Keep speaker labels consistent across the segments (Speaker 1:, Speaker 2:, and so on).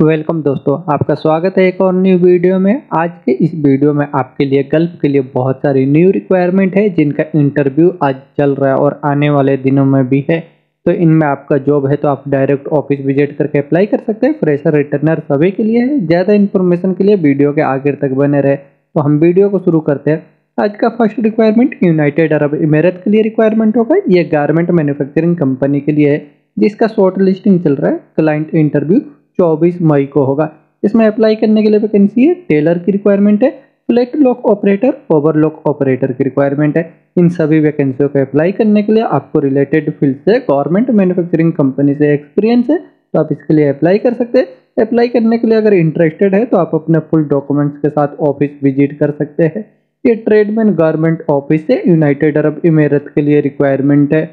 Speaker 1: Welcome दोस्तों, आपका स्वागत है एक और न्यू वीडियो में। आज के इस वीडियो में आपके लिए गल्फ के लिए बहुत सारी न्यू रिक्वायरमेंट है जिनका इंटरव्यू आज चल रहा है और आने वाले दिनों में भी है। तो इनमें आपका जॉब है तो आप डायरेक्ट ऑफिस विजिट करके अप्लाई कर सकते हैं। फ्रेशर रिटर्नर सभी के लिए है। ज़्यादा इन्फॉर्मेशन के लिए वीडियो के आखिर तक बने रहे। तो हम वीडियो को शुरू करते हैं। आज का first requirement United Arab emirate के लिए रिक्वायरमेंट होगा। ये गारमेंट मैन्युफैक्चरिंग कंपनी के लिए है जिसका शॉर्ट लिस्टिंग चल रहा है। क्लाइंट इंटरव्यू 24 मई को होगा। इसमें अप्लाई करने के लिए वैकेंसी है। टेलर की रिक्वायरमेंट है। Flat lock operator, overlock operator की रिक्वायरमेंट है। इन सभी वैकेंसियों को अप्लाई करने के लिए आपको रिलेटेड फील्ड से गवर्नमेंट मैन्युफैक्चरिंग कंपनी से एक्सपीरियंस है तो आप इसके लिए अप्लाई कर सकते हैं। अप्लाई करने के लिए अगर इंटरेस्टेड है तो आप अपने फुल डॉक्यूमेंट्स के साथ ऑफिस विजिट कर सकते हैं। ये ट्रेडमैन गवर्नमेंट ऑफिस से यूनाइटेड अरब इमिरेट के लिए रिक्वायरमेंट है।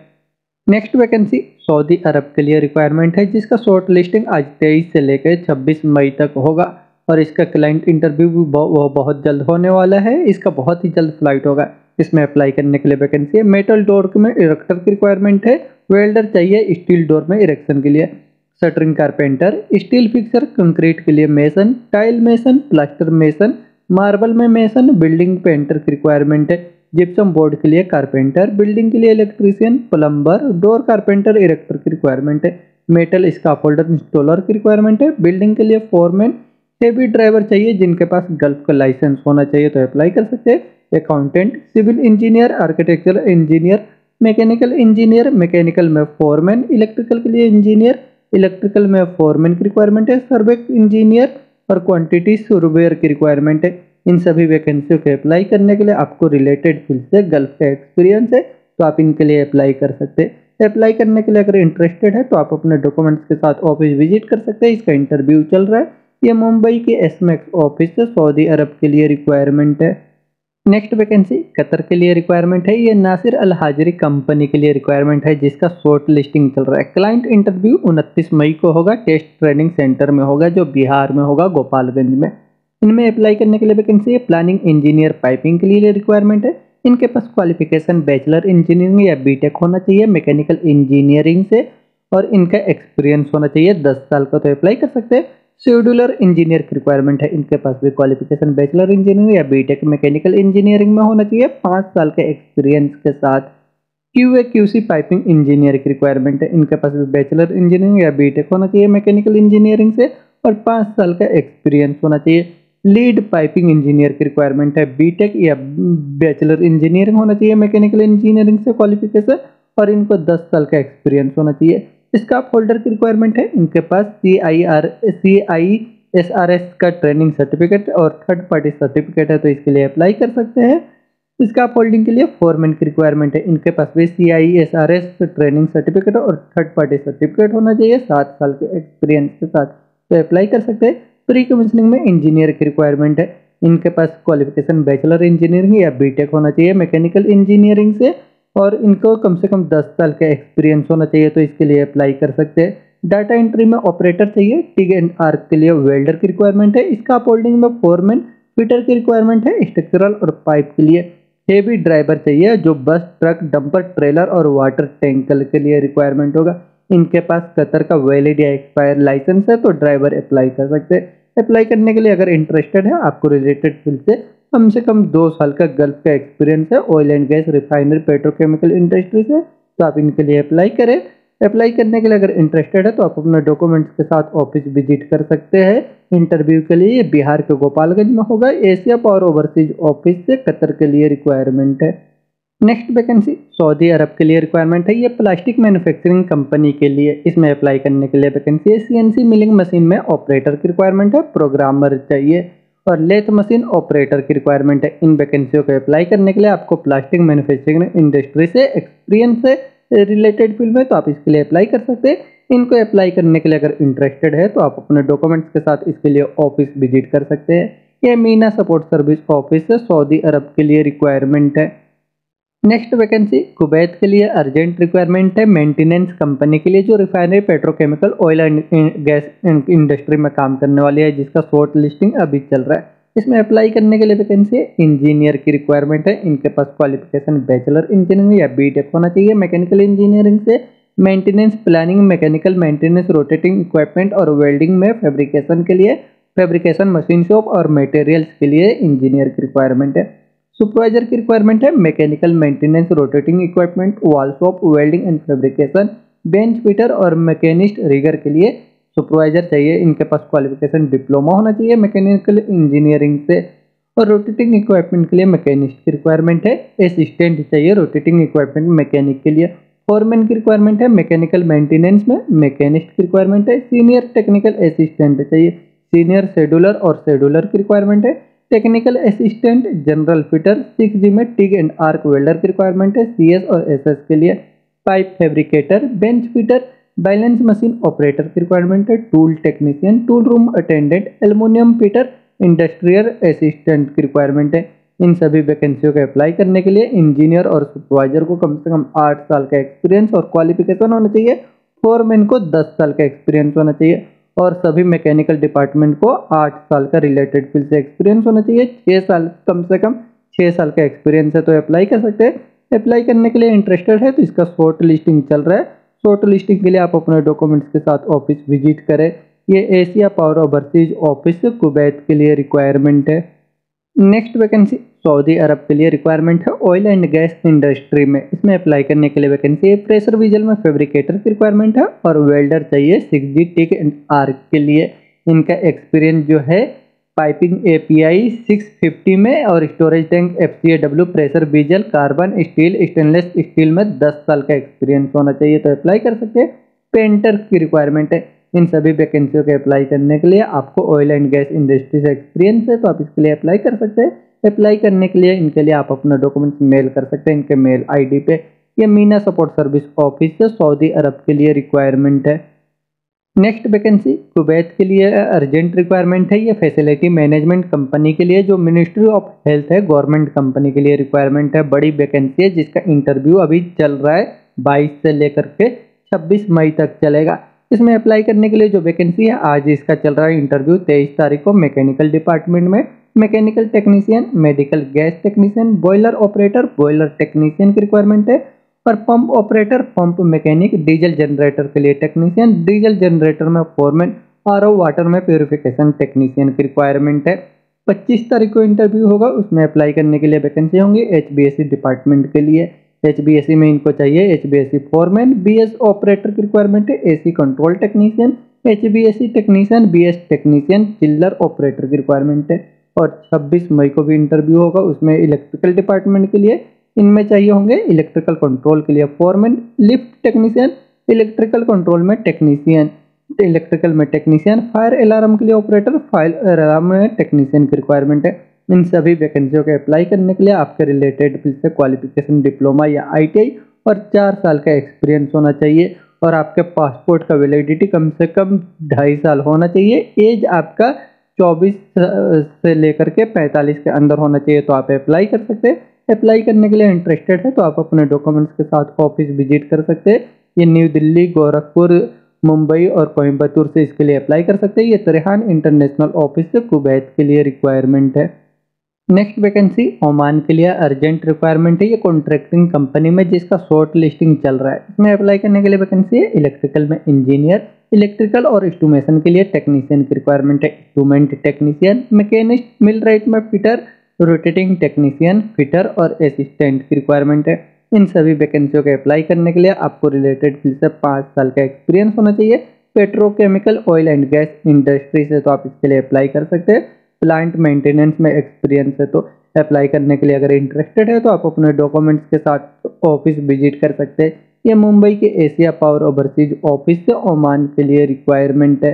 Speaker 1: नेक्स्ट वैकेंसी सऊदी अरब के लिए रिक्वायरमेंट है जिसका शॉर्ट लिस्टिंग आज 23 से लेकर 26 मई तक होगा और इसका क्लाइंट इंटरव्यू भी बहुत जल्द होने वाला है। इसका बहुत ही जल्द फ्लाइट होगा। इसमें अप्लाई करने के लिए वैकेंसी है। मेटल डोर में इरेक्टर की रिक्वायरमेंट है। वेल्डर चाहिए स्टील डोर में इरेक्शन के लिए। Shuttering carpenter, steel fixer, concrete के लिए mason, tile mason, plaster mason, marble में मेसन, बिल्डिंग पेंटर की रिक्वायरमेंट है। जिप्सम बोर्ड के लिए कारपेंटर, बिल्डिंग के लिए electrician, plumber, door carpenter, erector की रिक्वायरमेंट है। मेटल स्काफोल्डर इंस्टॉलर की रिक्वायरमेंट है। बिल्डिंग के लिए फोरमैन, हेवी ड्राइवर चाहिए जिनके पास गल्फ का लाइसेंस होना चाहिए तो अप्लाई कर सकते हैं। Accountant, civil engineer, architectural engineer, mechanical engineer, mechanical में फोरमैन, इलेक्ट्रिकल के लिए इंजीनियर, इलेक्ट्रिकल में फोरमैन की रिक्वायरमेंट है। सर्वे इंजीनियर और क्वांटिटी सर्वेयर की रिक्वायरमेंट है। इन सभी वैकेंसियों के अप्लाई करने के लिए आपको रिलेटेड फील्ड से गल्फ का एक्सपीरियंस है तो आप इनके लिए अप्लाई कर सकते हैं। अप्लाई करने के लिए अगर इंटरेस्टेड है तो आप अपने डॉक्यूमेंट्स के साथ ऑफिस विजिट कर सकते हैं। इसका इंटरव्यू चल रहा है। ये मुंबई के एसमेक्स ऑफिस से सऊदी अरब के लिए रिक्वायरमेंट है। नेक्स्ट वैकेंसी कतर के लिए रिक्वायरमेंट है। ये नासिर अल हाजरी कंपनी के लिए रिक्वायरमेंट है जिसका शॉर्ट लिस्टिंग चल रहा है। क्लाइंट इंटरव्यू 29 मई को होगा। टेस्ट ट्रेनिंग सेंटर में होगा जो बिहार में होगा, गोपालगंज में। इनमें अप्लाई करने के लिए वैकेंसी है। प्लानिंग इंजीनियर पाइपिंग के लिए रिक्वायरमेंट है। इनके पास क्वालिफिकेशन बैचलर इंजीनियरिंग या बीटेक होना चाहिए मैकेनिकल इंजीनियरिंग से और इनका एक्सपीरियंस होना चाहिए 10 साल का तो अप्लाई कर सकते हैं। शेड्यूलर इंजीनियर की रिक्वायरमेंट है। इनके पास भी क्वालिफिकेशन बैचलर इंजीनियरिंग या बीटेक मैकेनिकल इंजीनियरिंग में होना चाहिए 5 साल के एक्सपीरियंस के साथ। क्यूए क्यूसी पाइपिंग इंजीनियर की रिक्वायरमेंट है। इनके पास भी बैचलर इंजीनियरिंग या बीटेक होना चाहिए मैकेनिकल इंजीनियरिंग से और 5 साल का एक्सपीरियंस होना चाहिए। लीड पाइपिंग इंजीनियर की रिक्वायरमेंट है। बीटेक या बैचलर इंजीनियरिंग होना चाहिए मैकेनिकल इंजीनियरिंग से क्वालिफिकेशन और इनको 10 साल का एक्सपीरियंस होना चाहिए। स्टाफ होल्डर की रिक्वायरमेंट है। इनके पास CISRS का ट्रेनिंग सर्टिफिकेट और थर्ड पार्टी सर्टिफिकेट है तो इसके लिए अप्लाई कर सकते हैं। स्टाफ होल्डिंग के लिए फोरमैन की रिक्वायरमेंट है। इनके पास भी CISRS ट्रेनिंग सर्टिफिकेट और थर्ड पार्टी सर्टिफिकेट होना चाहिए 7 साल के एक्सपीरियंस के साथ तो अप्लाई कर सकते हैं। प्री कमीशनिंग में इंजीनियर की रिक्वायरमेंट है। इनके पास क्वालिफिकेशन बैचलर इंजीनियरिंग या बीटेक होना चाहिए मैकेनिकल इंजीनियरिंग से और इनको कम से कम 10 साल का एक्सपीरियंस होना चाहिए तो इसके लिए अप्लाई कर सकते हैं। डाटा एंट्री में ऑपरेटर चाहिए। टिग एंड आर्क के लिए वेल्डर की रिक्वायरमेंट है। स्काफ होल्डिंग में फोरमैन, फिटर की रिक्वायरमेंट है। स्ट्रक्चरल और पाइप के लिए हेवी ड्राइवर चाहिए जो बस, ट्रक, डंपर, ट्रेलर और वाटर टैंकर के लिए रिक्वायरमेंट होगा। इनके पास कतर का वैलिड या एक्सपायर लाइसेंस है तो ड्राइवर अप्लाई कर सकते हैं। अप्लाई करने के लिए अगर इंटरेस्टेड है आपको रिलेटेड फील्ड से कम 2 साल का गल्फ का एक्सपीरियंस है। Oil and gas, refinery, petrochemical industry से तो आप इनके लिए अप्लाई करें। अप्लाई करने के लिए अगर इंटरेस्टेड है तो आप अपने डॉक्यूमेंट्स के साथ ऑफिस विजिट कर सकते हैं। इंटरव्यू के लिए बिहार के गोपालगंज में होगा। एशिया पावर ओवरसीज ऑफिस से कतर के लिए रिक्वायरमेंट है। नेक्स्ट वैकेंसी सऊदी अरब के लिए रिक्वायरमेंट है। ये प्लास्टिक मैन्युफैक्चरिंग कंपनी के लिए इसमें अप्लाई करने के लिए वैकेंसी है। CNC मिलिंग मशीन में ऑपरेटर की रिक्वायरमेंट है। प्रोग्रामर चाहिए और लेथ मशीन ऑपरेटर की रिक्वायरमेंट है। इन वैकेंसियों को अप्लाई करने के लिए आपको प्लास्टिक मैन्युफैक्चरिंग इंडस्ट्री से एक्सपीरियंस है रिलेटेड फील्ड में तो आप इसके लिए अप्लाई कर सकते हैं। इनको अप्लाई करने के लिए अगर इंटरेस्टेड है तो आप अपने डॉक्यूमेंट्स के साथ इसके लिए ऑफिस विजिट कर सकते हैं। ये मीना सपोर्ट सर्विस ऑफिस से सऊदी अरब के लिए रिक्वायरमेंट है। नेक्स्ट वैकेंसी कुवैत के लिए अर्जेंट रिक्वायरमेंट है। मेंटेनेंस कंपनी के लिए जो refinery, petrochemical, oil and gas industry में काम करने वाली है जिसका शॉर्ट लिस्टिंग अभी चल रहा है। इसमें अप्लाई करने के लिए वैकेंसी इंजीनियर की रिक्वायरमेंट है। इनके पास क्वालिफिकेशन बैचलर इंजीनियरिंग या बीटेक होना चाहिए मैकेनिकल इंजीनियरिंग से maintenance planning, mechanical maintenance, rotating equipment और वेल्डिंग में फैब्रिकेशन के लिए फैब्रिकेशन मशीन शॉप और मटेरियल्स के लिए इंजीनियर की रिक्वायरमेंट है। सुपरवाइजर की रिक्वायरमेंट है mechanical maintenance, rotating equipment, wall shop, welding and fabrication, bench fitter और मैकेनिस्ट रिगर के लिए सुपरवाइजर चाहिए। इनके पास क्वालिफिकेशन डिप्लोमा होना चाहिए मैकेनिकल इंजीनियरिंग से। और रोटेटिंग इक्विपमेंट के लिए मैकेनिस्ट की रिक्वायरमेंट है। असिस्टेंट चाहिए रोटेटिंग इक्विपमेंट मैकेनिक के लिए। फोरमैन की रिक्वायरमेंट है मैकेनिकल मेंटेनेंस में। मैकेनिस्ट की रिक्वायरमेंट है। सीनियर टेक्निकल असिस्टेंट चाहिए। सीनियर शेड्यूलर और शेड्यूलर की रिक्वायरमेंट है। Technical assistant general fitter 6G में टिग एंड आर्क वेल्डर की रिक्वायरमेंट है। CS और SS के लिए। Pipe fabricator, bench fitter, balance machine operator की रिक्वायरमेंट है। Tool technician, tool room attendant, aluminium fitter, industrial assistant की रिक्वायरमेंट है। इन सभी वैकेंसियों को अप्लाई करने के लिए इंजीनियर और सुपरवाइजर को कम से कम 8 साल का एक्सपीरियंस और क्वालिफिकेशन होना चाहिए। फोरमैन को 10 साल का एक्सपीरियंस होना चाहिए और सभी मैकेनिकल डिपार्टमेंट को 8 साल का रिलेटेड फील्ड से एक्सपीरियंस होना चाहिए। 6 साल, कम से कम 6 साल का एक्सपीरियंस है तो अप्लाई कर सकते हैं। अप्लाई करने के लिए इंटरेस्टेड है तो इसका शॉर्ट लिस्टिंग चल रहा है। शॉर्ट लिस्टिंग के लिए आप अपने डॉक्यूमेंट्स के साथ ऑफिस विजिट करें। ये Asia power overseas office Kuwait के लिए रिक्वायरमेंट है। नेक्स्ट वैकेंसी सऊदी अरब के लिए रिक्वायरमेंट है ऑयल एंड गैस इंडस्ट्री में। इसमें अप्लाई करने के लिए वैकेंसी है। प्रेशर विजल में फैब्रिकेटर की रिक्वायरमेंट है और वेल्डर चाहिए 6G टिक एंड आर्क के लिए। इनका एक्सपीरियंस जो है पाइपिंग API 650 में और storage tank FCAW, pressure vigil, carbon steel, stainless steel में 10 साल का एक्सपीरियंस होना चाहिए तो अप्लाई कर सकते हैं। पेंटर की रिक्वायरमेंट है। इन सभी वैकेंसियों के अप्लाई करने के लिए आपको ऑयल एंड गैस इंडस्ट्री से एक्सपीरियंस है तो आप इसके लिए अप्लाई कर सकते हैं। अप्लाई करने के लिए इनके लिए आप अपना डॉक्यूमेंट्स मेल कर सकते हैं इनके मेल ID पे। ये मीना सपोर्ट सर्विस ऑफिस से सऊदी अरब के लिए रिक्वायरमेंट है। नेक्स्ट वैकेंसी कुवैत के लिए अर्जेंट रिक्वायरमेंट है। ये फैसिलिटी मैनेजमेंट कंपनी के लिए जो मिनिस्ट्री ऑफ हेल्थ है, गवर्नमेंट कंपनी के लिए रिक्वायरमेंट है। बड़ी वैकेंसी है जिसका इंटरव्यू अभी चल रहा है 22 से लेकर के 26 मई तक चलेगा। इसमें अप्लाई करने के लिए जो वैकेंसी है आज इसका चल रहा है इंटरव्यू 23 तारीख को। मैकेनिकल डिपार्टमेंट में mechanical technician, medical gas technician, boiler operator, boiler technician की रिक्वायरमेंट है और pump operator, pump mechanic, diesel generator के लिए टेक्नीशियन, डीजल जनरेटर में फोरमैन, RO वाटर में प्योरिफिकेशन टेक्नीशियन की रिक्वायरमेंट है। 25 तारीख को इंटरव्यू होगा। उसमें अप्लाई करने के लिए वैकेंसी होंगी HVAC डिपार्टमेंट के लिए। HVAC में इनको चाहिए HVAC फोरमैन, BS ऑपरेटर की रिक्वायरमेंट है, AC control technician, HVAC technician, BS technician, चिल्लर ऑपरेटर की रिक्वायरमेंट है। और 26 मई को भी इंटरव्यू होगा। उसमें इलेक्ट्रिकल डिपार्टमेंट के लिए इनमें चाहिए होंगे इलेक्ट्रिकल कंट्रोल के लिए foreman, lift technician, electrical control में टेक्नीशियन, इलेक्ट्रिकल में टेक्नीशियन, फायर अलार्म के लिए ऑपरेटर, फायर अलार्म में टेक्नीशियन की रिक्वायरमेंट है। इन सभी वैकेंसियों के अप्लाई करने के लिए आपके रिलेटेड फील्ड से क्वालिफिकेशन डिप्लोमा या ITI और 4 साल का एक्सपीरियंस होना चाहिए और आपके पासपोर्ट का वैलिडिटी कम से कम 2.5 साल होना चाहिए। एज आपका 24 से लेकर के 45 के अंदर होना चाहिए तो आप अप्लाई कर सकते हैं। अप्लाई करने के लिए इंटरेस्टेड है तो आप अपने डॉक्यूमेंट्स के साथ ऑफिस विजिट कर सकते हैं। ये न्यू दिल्ली, गोरखपुर, मुंबई और कोयम्बतूर से इसके लिए अप्लाई कर सकते हैं। ये तरेहान इंटरनेशनल ऑफिस से कुवैत के लिए रिक्वायरमेंट है। नेक्स्ट वैकेंसी ओमान के लिए अर्जेंट रिक्वायरमेंट है। ये कॉन्ट्रैक्टिंग कंपनी में जिसका शॉर्ट लिस्टिंग चल रहा है। इसमें अप्लाई करने के लिए वैकेंसी है इलेक्ट्रिकल में इंजीनियर, इलेक्ट्रिकल और इंस्ट्रूमेशन के लिए टेक्नीशियन की रिक्वायरमेंट है, इंस्ट्रूमेंट टेक्नीशियन, मैकेनिस्ट, मिलराइट में फिटर, रोटेटिंग टेक्नीशियन, फिटर और असिस्टेंट की रिक्वायरमेंट है। इन सभी वैकेंसियों के अप्लाई करने के लिए आपको रिलेटेड फील्ड से 5 साल का एक्सपीरियंस होना चाहिए। Petrochemical, oil and gas industry से तो आप इसके लिए अप्लाई कर सकते हैं। प्लांट मेंटेनेंस में एक्सपीरियंस है तो अप्लाई करने के लिए अगर इंटरेस्टेड है तो आप अपने डॉक्यूमेंट्स के साथ ऑफिस विजिट कर सकते हैं। ये मुंबई के एशिया पावर ओवरसीज ऑफिस से ओमान के लिए रिक्वायरमेंट है।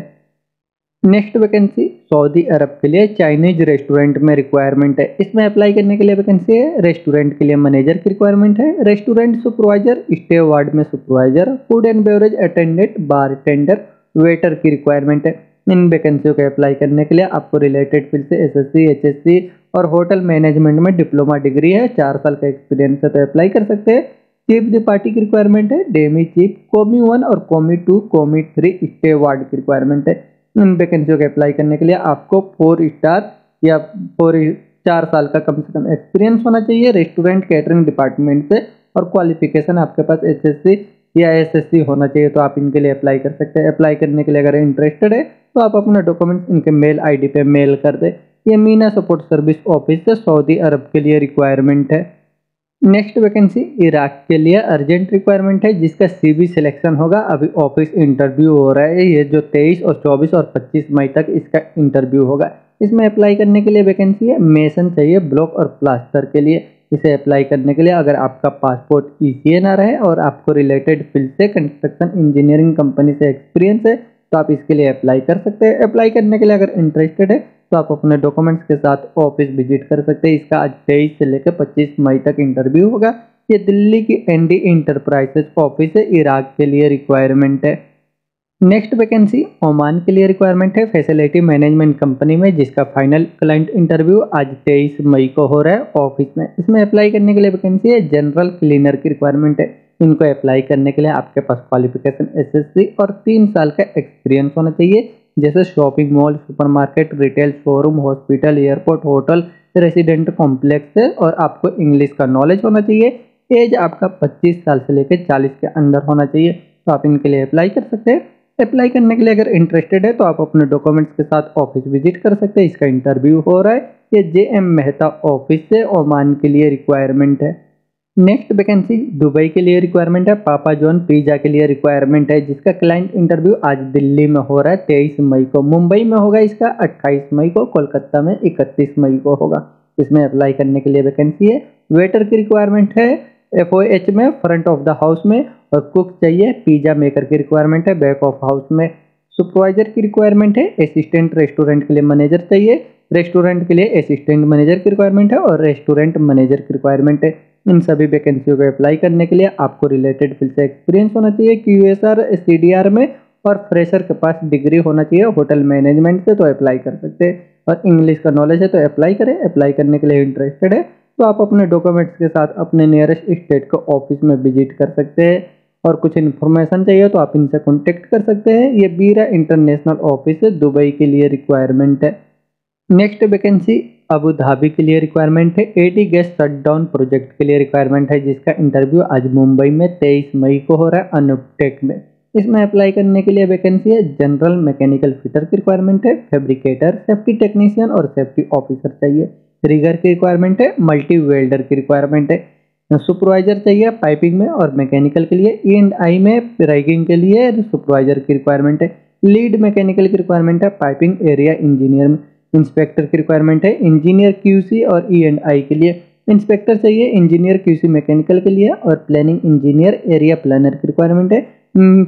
Speaker 1: नेक्स्ट वैकेंसी सऊदी अरब के लिए चाइनीज रेस्टोरेंट में रिक्वायरमेंट है। इसमें अप्लाई करने के लिए वैकेंसी है रेस्टोरेंट के लिए मैनेजर की रिक्वायरमेंट है, रेस्टोरेंट सुपरवाइजर, स्टे वार्ड में supervisor, food and beverage attendant, bar tender, waiter की रिक्वायरमेंट है। इन वैकेंसियों के अप्लाई करने के लिए आपको रिलेटेड फील्ड से SSC, HSC और होटल मैनेजमेंट में डिप्लोमा डिग्री है, 4 साल का एक्सपीरियंस है तो अप्लाई कर सकते हैं। चीफ द पार्टी की रिक्वायरमेंट है, डेमी चीफ, कॉमी 1 और कॉमी 2, कॉमी 3 स्टे वार्ड की रिक्वायरमेंट है। इन वैकेंसियों के अप्लाई करने के लिए आपको 4 स्टार या 4 साल का कम से कम एक्सपीरियंस होना चाहिए रेस्टोरेंट कैटरिंग डिपार्टमेंट से और क्वालिफिकेशन आपके पास HSC या एसएससी होना चाहिए, तो आप इनके लिए अप्लाई कर सकते हैं। अप्लाई करने के लिए अगर इंटरेस्टेड है तो आप अपना डॉक्यूमेंट्स इनके मेल आईडी पे मेल कर दें। ये मीना सपोर्ट सर्विस ऑफिस से सऊदी अरब के लिए रिक्वायरमेंट है। नेक्स्ट वैकेंसी इराक के लिए अर्जेंट रिक्वायरमेंट है, जिसका सीवी सिलेक्शन होगा। अभी ऑफिस इंटरव्यू हो रहा है, ये जो 23 और 24 और 25 मई तक इसका इंटरव्यू होगा। इसमें अप्लाई करने के लिए वैकेंसी है, मेसन चाहिए ब्लॉक और प्लास्टर के लिए। इसे अप्लाई करने के लिए अगर आपका पासपोर्ट ECNR है और आपको रिलेटेड फील्ड से कंस्ट्रक्शन इंजीनियरिंग कंपनी से एक्सपीरियंस है तो आप इसके लिए अप्लाई कर सकते हैं। अप्लाई करने के लिए अगर इंटरेस्टेड है तो आप अपने डॉक्यूमेंट्स के साथ ऑफिस विजिट कर सकते हैं। इसका आज 23 से लेकर 25 मई तक इंटरव्यू होगा। ये दिल्ली की ND इंटरप्राइजेज ऑफिस है, इराक के लिए रिक्वायरमेंट है। नेक्स्ट वैकेंसी ओमान के लिए रिक्वायरमेंट है, फैसिलिटी मैनेजमेंट कंपनी में, जिसका फाइनल क्लाइंट इंटरव्यू आज 23 मई को हो रहा है ऑफिस में। इसमें अप्लाई करने के लिए वैकेंसी है, जनरल क्लीनर की रिक्वायरमेंट है। इनको अप्लाई करने के लिए आपके पास क्वालिफिकेशन SSC और 3 साल का एक्सपीरियंस होना चाहिए, जैसे shopping mall, supermarket, retail showroom, hospital, airport, hotel, resident complex है, और आपको इंग्लिश का नॉलेज होना चाहिए। एज आपका 25 साल से लेकर 40 के अंदर होना चाहिए, तो आप इनके लिए अप्लाई कर सकते हैं। अप्लाई करने के लिए अगर इंटरेस्टेड है तो आप अपने डॉक्यूमेंट्स के साथ ऑफिस विजिट कर सकते हैं। इसका इंटरव्यू हो रहा है, ये JM मेहता ऑफिस से ओमान के लिए रिक्वायरमेंट है। नेक्स्ट वैकेंसी दुबई के लिए रिक्वायरमेंट है, पापा जॉन पिज्जा के लिए रिक्वायरमेंट है, जिसका क्लाइंट इंटरव्यू आज दिल्ली में हो रहा है 23 मई को। मुंबई में होगा इसका 28 मई को, कोलकाता में 31 मई को होगा। इसमें अप्लाई करने के लिए वैकेंसी है, वेटर की रिक्वायरमेंट है FOH में, फ्रंट ऑफ द हाउस में, और कुक चाहिए, पिज्जा मेकर की रिक्वायरमेंट है बैक ऑफ हाउस में। सुपरवाइजर की रिक्वायरमेंट है, असिस्टेंट रेस्टोरेंट के लिए मैनेजर चाहिए, रेस्टोरेंट के लिए असिस्टेंट मैनेजर की रिक्वायरमेंट है, और रेस्टोरेंट मैनेजर की रिक्वायरमेंट है। इन सभी वैकेंसियों को अप्लाई करने के लिए आपको रिलेटेड फील्ड से एक्सपीरियंस होना चाहिए QSR CDR में, और फ्रेशर के पास डिग्री होना चाहिए होटल मैनेजमेंट से, तो अप्लाई कर सकते हैं। और इंग्लिश का नॉलेज है तो अप्लाई करें। अप्लाई करने के लिए इंटरेस्टेड है तो आप अपने डॉक्यूमेंट्स के साथ अपने नियरेस्ट स्टेट को ऑफिस में विजिट कर सकते हैं, और कुछ इन्फॉर्मेशन चाहिए तो आप इनसे कॉन्टेक्ट कर सकते हैं। ये बीरा इंटरनेशनल ऑफिस है, दुबई के लिए रिक्वायरमेंट है। नेक्स्ट वैकेंसी अबू धाबी के लिए रिक्वायरमेंट है, AD गैस शटडाउन प्रोजेक्ट के लिए रिक्वायरमेंट है, जिसका इंटरव्यू आज मुंबई में 23 मई को हो रहा है अनुपटेक में। इसमें अप्लाई करने के लिए वैकेंसी है, जनरल मैकेनिकल फिटर की रिक्वायरमेंट है, फैब्रिकेटर, सेफ्टी टेक्नीशियन और सेफ्टी ऑफिसर चाहिए, रिगर की रिक्वायरमेंट है, मल्टी वेल्डर की रिक्वायरमेंट है, सुपरवाइजर चाहिए पाइपिंग में और मैकेनिकल के लिए, E&I में रैगिंग के लिए सुपरवाइजर की रिक्वायरमेंट है, लीड मैकेनिकल की रिक्वायरमेंट है, पाइपिंग एरिया इंजीनियर में, इंस्पेक्टर की रिक्वायरमेंट है, इंजीनियर QC और E&I के लिए, इंस्पेक्टर चाहिए, इंजीनियर QC मैकेनिकल के लिए, और प्लानिंग इंजीनियर एरिया प्लानर की रिक्वायरमेंट है,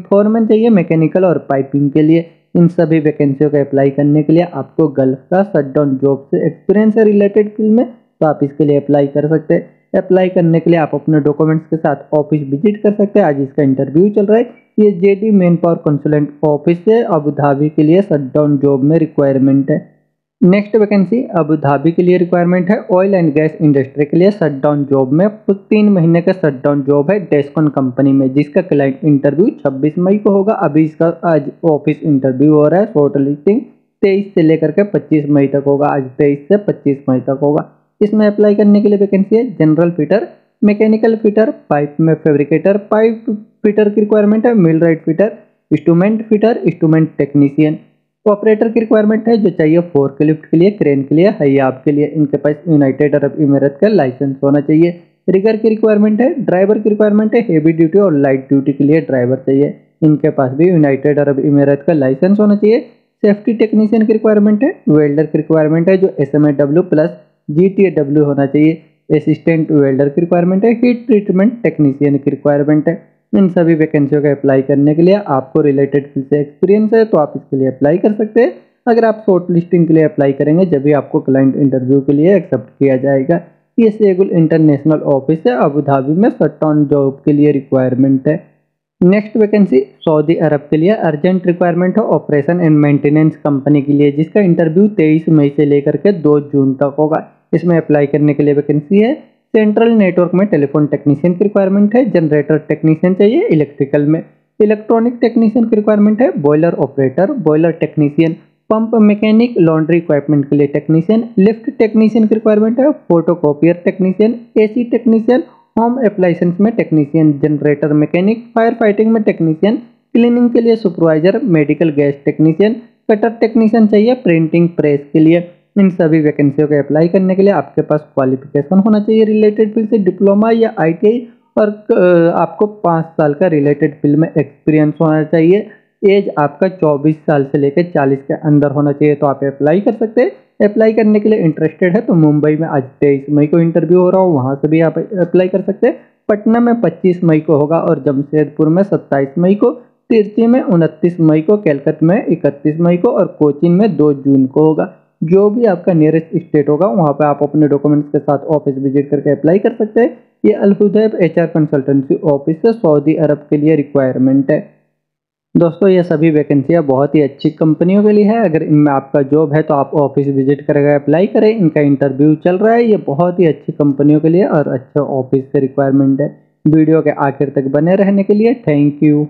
Speaker 1: फोरमैन चाहिए मैकेनिकल और पाइपिंग के लिए। इन सभी वैकेंसियों का अप्लाई करने के लिए आपको गल्फ का शटडाउन जॉब से एक्सपीरियंस है रिलेटेड फील्ड में, तो आप इसके लिए अप्लाई कर सकते हैं। अप्लाई करने के लिए आप अपने डॉक्यूमेंट्स के साथ ऑफिस विजिट कर सकते हैं। आज इसका इंटरव्यू चल रहा है। ये JD man power consultant office से अबू धाबी के लिए शटडाउन जॉब में रिक्वायरमेंट है। नेक्स्ट वैकेंसी अबू धाबी के लिए रिक्वायरमेंट है, ऑयल एंड गैस इंडस्ट्री के लिए शटडाउन जॉब में, 3 महीने का शटडाउन जॉब है डेस्कॉन कंपनी में, जिसका क्लाइंट इंटरव्यू 26 मई को होगा। अभी इसका आज ऑफिस इंटरव्यू हो रहा है, शॉर्ट लिस्टिंग 23 से लेकर के 25 मई तक होगा। आज 23 से 25 मई तक होगा। इसमें अप्लाई करने के लिए वैकेंसी है, general fitter, mechanical fitter, pipe में फैब्रिकेटर, पाइप फिटर की रिक्वायरमेंट है, millwright fitter, instrument fitter, instrument technician, operator की रिक्वायरमेंट है जो चाहिए फोर्कलिफ्ट के लिए, क्रेन के लिए, हयाब के लिए। इनके पास यूनाइटेड अरब इमिरेट का लाइसेंस होना चाहिए। रिगर की रिक्वायरमेंट है, ड्राइवर की रिक्वायरमेंट है, हेवी ड्यूटी और लाइट ड्यूटी के लिए ड्राइवर चाहिए। इनके पास भी यूनाइटेड अरब इमिरेट का लाइसेंस होना चाहिए। सेफ्टी टेक्नीशियन की रिक्वायरमेंट है, वेल्डर की रिक्वायरमेंट है जो SMAW प्लस GTAW होना चाहिए। असिस्टेंट वेल्डर की रिक्वायरमेंट है, हीट ट्रीटमेंट टेक्नीशियन की रिक्वायरमेंट है। इन सभी वैकेंसियों का अप्लाई करने के लिए आपको रिलेटेड फील्ड से एक्सपीरियंस है तो आप इसके लिए अप्लाई कर सकते हैं। अगर आप शॉर्ट लिस्टिंग के लिए अप्लाई करेंगे जब भी आपको क्लाइंट इंटरव्यू के लिए एक्सेप्ट किया जाएगा। ये सेगुल इंटरनेशनल ऑफिस है, अबू धाबी में शटडाउन जॉब के लिए रिक्वायरमेंट है। नेक्स्ट वैकेंसी सऊदी अरब के लिए अर्जेंट रिक्वायरमेंट है, ऑपरेशन एंड मेंटेनेंस कंपनी के लिए, जिसका इंटरव्यू 23 मई से लेकर के 2 जून तक होगा। इसमें अप्लाई करने के लिए वैकेंसी है, सेंट्रल नेटवर्क में टेलीफोन टेक्नीशियन की रिक्वायरमेंट है, जनरेटर टेक्नीशियन चाहिए, इलेक्ट्रिकल में इलेक्ट्रॉनिक टेक्नीशियन की रिक्वायरमेंट है, boiler operator, boiler technician, pump mechanic, laundry equipment के लिए टेक्नीशियन, लिफ्ट टेक्नीशियन की रिक्वायरमेंट है, photocopier technician, AC technician, home appliances में technician, generator mechanic, fire fighting में टेक्नीशियन, क्लीनिंग के लिए supervisor, medical gas technician, cutter technician चाहिए, printing press के लिए। इन सभी वैकेंसियों को अप्लाई करने के लिए आपके पास क्वालिफिकेशन होना चाहिए रिलेटेड फील्ड से डिप्लोमा या ITI, और आपको 5 साल का रिलेटेड फील्ड में एक्सपीरियंस होना चाहिए। एज आपका 24 साल से लेकर 40 के अंदर होना चाहिए, तो आप अप्लाई कर सकते हैं। अप्लाई करने के लिए इंटरेस्टेड है तो मुंबई में आज 23 मई को इंटरव्यू हो रहा हो, वहां से भी आप अप्लाई कर सकते हैं। पटना में 25 मई को होगा और जमशेदपुर में 27 मई को, तिरची में 29 मई को, कैलकटा में 31 मई को और कोचीन में 2 जून को होगा। जो भी आपका नियरेस्ट स्टेट होगा वहां पे आप अपने डॉक्यूमेंट्स के साथ ऑफिस विजिट करके अप्लाई कर सकते हैं। ये अल हुदैब HR कंसल्टेंसी ऑफिस से सऊदी अरब के लिए रिक्वायरमेंट है। दोस्तों ये सभी वैकेंसियाँ बहुत ही अच्छी कंपनियों के लिए है। अगर इनमें आपका जॉब है तो आप ऑफिस विजिट करके अप्लाई करें। इनका इंटरव्यू चल रहा है। ये बहुत ही अच्छी कंपनियों के लिए और अच्छे ऑफिस से रिक्वायरमेंट है। वीडियो के आखिर तक बने रहने के लिए थैंक यू।